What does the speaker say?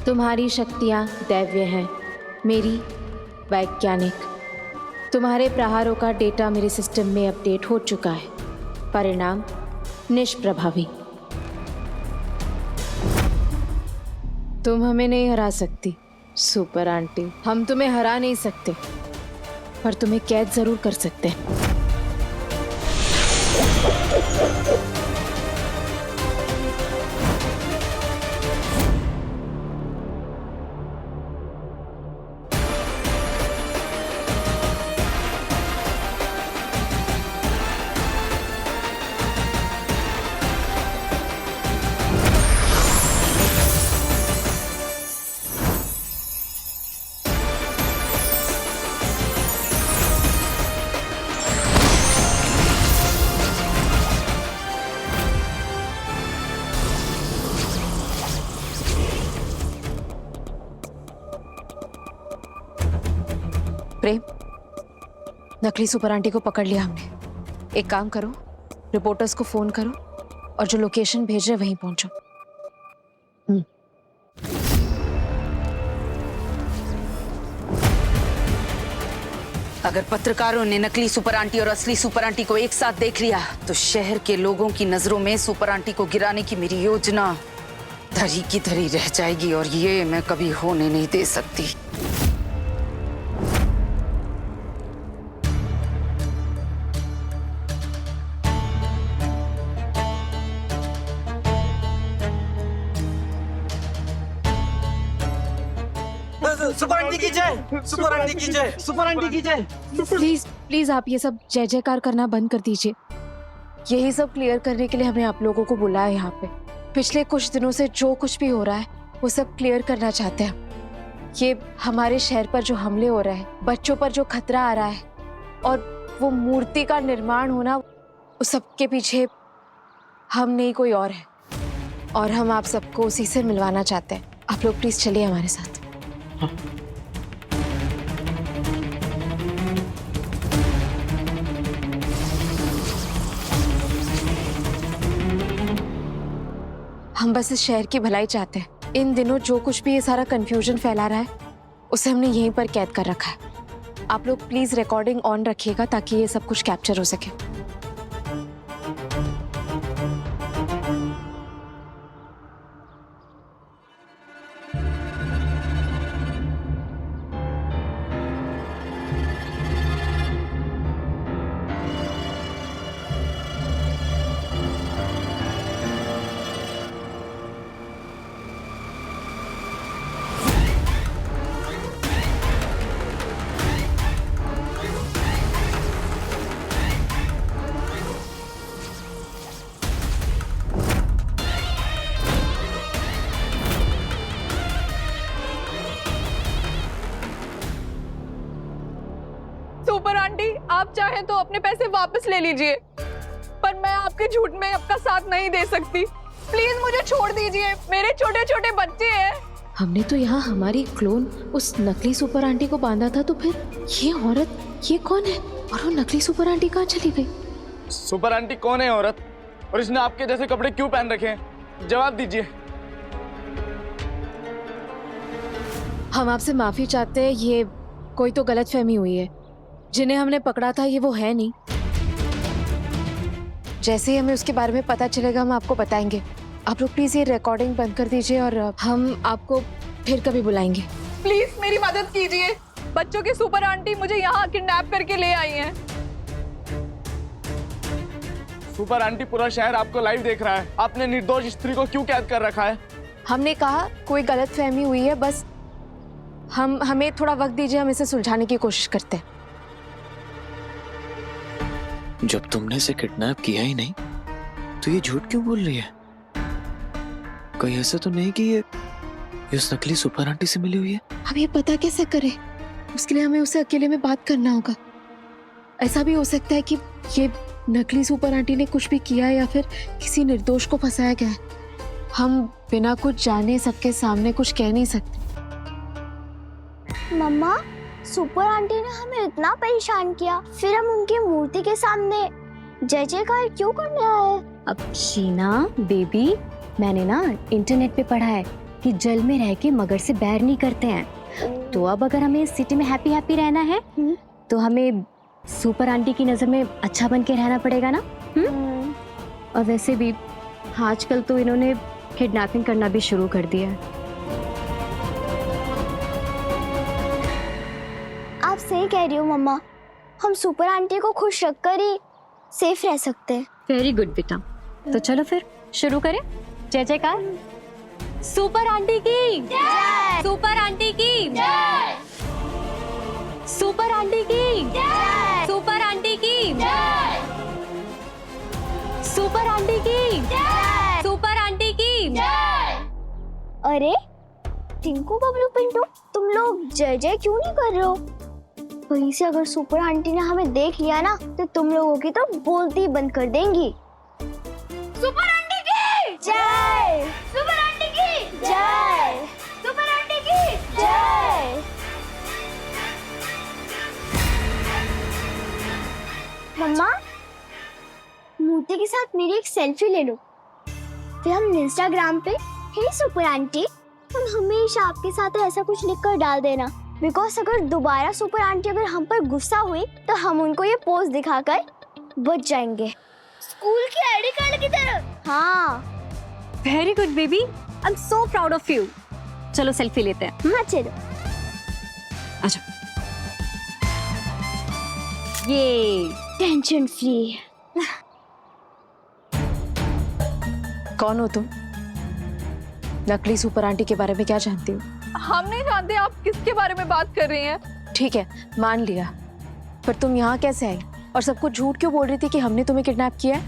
तुम्हारी शक्तियाँ दैव्य हैं, मेरी वैज्ञानिक। तुम्हारे प्रहारों का डेटा मेरे सिस्टम में अपडेट हो चुका है। परिणाम निष्प्रभावी। तुम हमें नहीं हरा सकती सुपर आंटी। हम तुम्हें हरा नहीं सकते, पर तुम्हें कैद जरूर कर सकते हैं। प्रेम, नकली सुपर आंटी को पकड़ लिया हमने। एक काम करो, रिपोर्टर्स को फोन करो और जो लोकेशन भेज रहे वहीं पहुंचो। अगर पत्रकारों ने नकली सुपर आंटी और असली सुपर आंटी को एक साथ देख लिया तो शहर के लोगों की नजरों में सुपर आंटी को गिराने की मेरी योजना धरी की धरी रह जाएगी और ये मैं कभी होने नहीं दे सकती। सुपर आंटी की जय, सुपर आंटी की जय, सुपर आंटी की जय। प्लीज प्लीज आप ये सब जय जयकार करना बंद कर दीजिए। यही सब क्लियर करने के लिए हमने आप लोगों को बुलाया यहाँ पे। पिछले कुछ दिनों से जो कुछ भी हो रहा है वो सब क्लियर करना चाहते हैं। ये हमारे शहर पर जो हमले हो रहे हैं, बच्चों पर जो खतरा आ रहा है और वो मूर्ति का निर्माण होना, उस सब के पीछे हम नहीं कोई और है। और हम आप सबको उसी से मिलवाना चाहते हैं। आप लोग प्लीज चलिए हमारे साथ। हम बस इस शहर की भलाई चाहते हैं। इन दिनों जो कुछ भी ये सारा कंफ्यूजन फैला रहा है उसे हमने यहीं पर कैद कर रखा है। आप लोग प्लीज रिकॉर्डिंग ऑन रखिएगा ताकि ये सब कुछ कैप्चर हो सके। सुपर आंटी, आप चाहें तो अपने पैसे वापस ले लीजिए, पर मैं आपके झूठ में आपका साथ नहीं दे सकती। प्लीज मुझे छोड़ दीजिए, मेरे छोटे छोटे बच्चे हैं। हमने तो यहाँ हमारी क्लोन उस नकली सुपर आंटी को बांधा था, तो फिर ये औरत, ये कौन है? और वो नकली सुपर आंटी कहाँ चली गई? सुपर आंटी कौन है औरत, और इसने आपके जैसे कपड़े क्यों पहन रखे हैं? जवाब दीजिए। हम आपसे माफी चाहते हैं, ये कोई तो गलतफहमी हुई है। जिन्हें हमने पकड़ा था ये वो है नहीं। जैसे ही हमें उसके बारे में पता चलेगा हम आपको बताएंगे। आप लोग प्लीज ये रिकॉर्डिंग बंद कर दीजिए और हम आपको फिर कभी बुलाएंगे। प्लीज मेरी मदद कीजिए। बच्चों की सुपर आंटी मुझे यहाँ किडनैप करके ले आई हैं। सुपर आंटी, पूरा शहर आपको लाइव देख रहा है। आपने निर्दोष स्त्री को क्यों कैद कर रखा है? हमने कहा कोई गलतफहमी हुई है, बस हमें थोड़ा वक्त दीजिए, हम इसे सुलझाने की कोशिश करते हैं। जब तुमने इसे किडनैप किया ही नहीं तो ये झूठ क्यों बोल रही है? कहीं ऐसा तो नहीं कि ये उस नकली सुपर आंटी से मिली हुई है? अब ये पता कैसे करें? उसके लिए हमें उससे अकेले में बात करना होगा। ऐसा भी हो सकता है कि ये नकली सुपर आंटी ने कुछ भी किया है या फिर किसी निर्दोष को फंसाया गया है। हम बिना कुछ जाने सबके सामने कुछ कह नहीं सकते। मम्मा, सुपर आंटी ने हमें इतना परेशान किया, फिर हम उनकी मूर्ति के सामने जय जयकार क्यों करने आए? अब शीना बेबी, मैंने ना इंटरनेट पे पढ़ा है कि जल में रह के मगर से बैर नहीं करते हैं। तो अब अगर हमें इस सिटी में हैप्पी हैप्पी रहना है तो हमें सुपर आंटी की नजर में अच्छा बन के रहना पड़ेगा ना। और वैसे भी आजकल तो इन्होंने किडनैपिंग करना भी शुरू कर दिया है। आप सही कह रही हो मम्मा, हम सुपर आंटी को खुश रखकर ही सेफ रह सकते हैं। वेरी गुड बेटा। तो चलो फिर शुरू करें। जय जयकार। सुपर आंटी की जय। सुपर आंटी की जय। सुपर आंटी की जय। सुपर आंटी की जय। सुपर आंटी की जय। सुपर आंटी की जय। अरे टिंकू बबलू पिंटू, तुम लोग जय जय क्यों नहीं कर रहे हो? वहीं से अगर सुपर आंटी ने हमें देख लिया ना तो तुम लोगों की तो बोलती ही बंद कर देंगी। सुपर आंटी की जय। सुपर आंटी की जय। सुपर आंटी की जय। मम्मा, मूर्ति के साथ मेरी एक सेल्फी ले लो, फिर हम इंस्टाग्राम पे हे सुपर आंटी तुम हमेशा आपके साथ ऐसा कुछ लिखकर डाल देना, बिकॉज अगर दोबारा सुपर आंटी अगर हम पर गुस्सा हुई तो हम उनको ये पोज दिखाकर बच जाएंगे, स्कूल की आईडी कार्ड की तरह। हाँ very good baby, I am so proud of you. चलो सेल्फी लेते हैं। हाँ चलो। अच्छा ये टेंशन फ्री। कौन हो तुम? नकली सुपर आंटी के बारे में क्या जानती हो? हम नहीं जानते आप किसके बारे में बात कर रही हैं। ठीक है, मान लिया, पर तुम यहाँ कैसे आई और सबको झूठ क्यों बोल रही थी कि हमने तुम्हें किडनैप किया है?